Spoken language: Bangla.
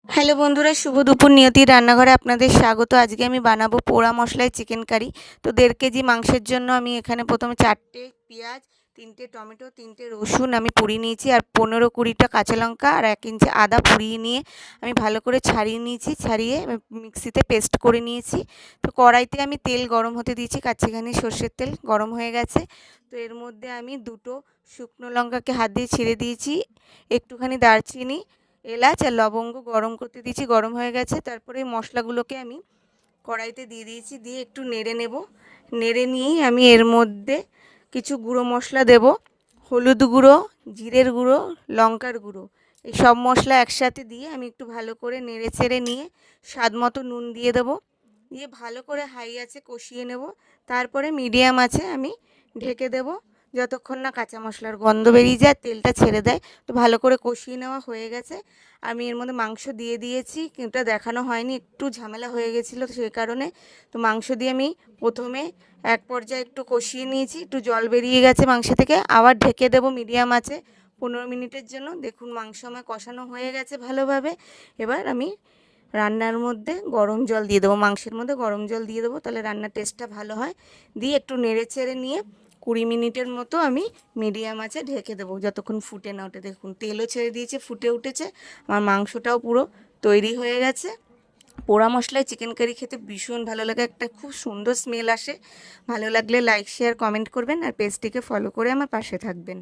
হ্যালো বন্ধুরা, শুভ দুপুর। নিয়তির রান্নাঘরে আপনাদের স্বাগত। আজকে আমি বানাবো পোড়া মশলায় চিকেন কারি। তো 1.5 কেজি মাংসের জন্য আমি এখানে প্রথমে 4টে পেঁয়াজ, 3টে টমেটো, 3টে রসুন আমি পুড়িয়ে নিয়েছি, আর 15-20টা কাঁচা লঙ্কা আর 1 ইঞ্চি আদা পুড়িয়ে নিয়ে আমি ভালো করে ছাড়িয়ে নিয়েছি। ছাড়িয়ে মিক্সিতে পেস্ট করে নিয়েছি। তো কড়াইতে আমি তেল গরম হতে দিয়েছি, কাচ্চিঘানি সর্ষের তেল গরম হয়ে গেছে। তো এর মধ্যে আমি 2টো শুকনো লঙ্কাকে হাত দিয়ে ছিঁড়ে দিয়েছি, একটুখানি দারচিনি, এলাচ আর লবঙ্গ গরম করতে দিয়েছি, গরম হয়ে গেছে। তারপরে মশলাগুলোকে আমি কড়াইতে দিয়ে দিয়েছি, দিয়ে একটু নেড়ে নেব। নেড়ে নিয়েই আমি এর মধ্যে কিছু গুঁড়ো মশলা দেব, হলুদ গুঁড়ো, জিরের গুঁড়ো, লঙ্কার গুঁড়ো। এই সব মশলা একসাথে দিয়ে আমি একটু ভালো করে নেড়ে চেড়ে নিয়ে স্বাদ মতো নুন দিয়ে দেবো, দিয়ে ভালো করে হাই আঁচে কষিয়ে নেব। তারপরে মিডিয়াম আঁচে আমি ঢেকে দেব যতক্ষণ না কাঁচা মশলার গন্ধ বেরিয়ে যায়, তেলটা ছেড়ে দেয়। তো ভালো করে কষিয়ে নেওয়া হয়ে গেছে। আমি এর মধ্যে মাংস দিয়ে দিয়েছি, কিন্তু দেখানো হয়নি, একটু ঝামেলা হয়ে গেছিলো সেই কারণে। তো মাংস দিয়ে আমি প্রথমে এক পর্যায়ে একটু কষিয়ে নিয়েছি, একটু জল বেরিয়ে গেছে মাংস থেকে, আবার ঢেকে দেবো মিডিয়াম আঁচে 15 মিনিটের জন্য। দেখুন মাংস আমার কষানো হয়ে গেছে ভালোভাবে। এবার আমি রান্নার মধ্যে গরম জল দিয়ে দেবো, মাংসের মধ্যে গরম জল দিয়ে দেবো, তাহলে রান্নার টেস্টটা ভালো হয়। দিয়ে একটু নেড়ে চেড়ে নিয়ে 20 মিনিটের মতো আমি মিডিয়াম আঁচে ঢেকে দেবো, যতক্ষণ ফুটে না ওঠে। দেখুন তেলও ছেড়ে দিয়েছে, ফুটে উঠেছে, আমার মাংসটাও পুরো তৈরি হয়ে গেছে। পোড়া মশলায় চিকেন কারি খেতে ভীষণ ভালো লাগে, একটা খুব সুন্দর স্মেল আসে। ভালো লাগলে লাইক, শেয়ার, কমেন্ট করবেন, আর পেজটিকে ফলো করে আমার পাশে থাকবেন।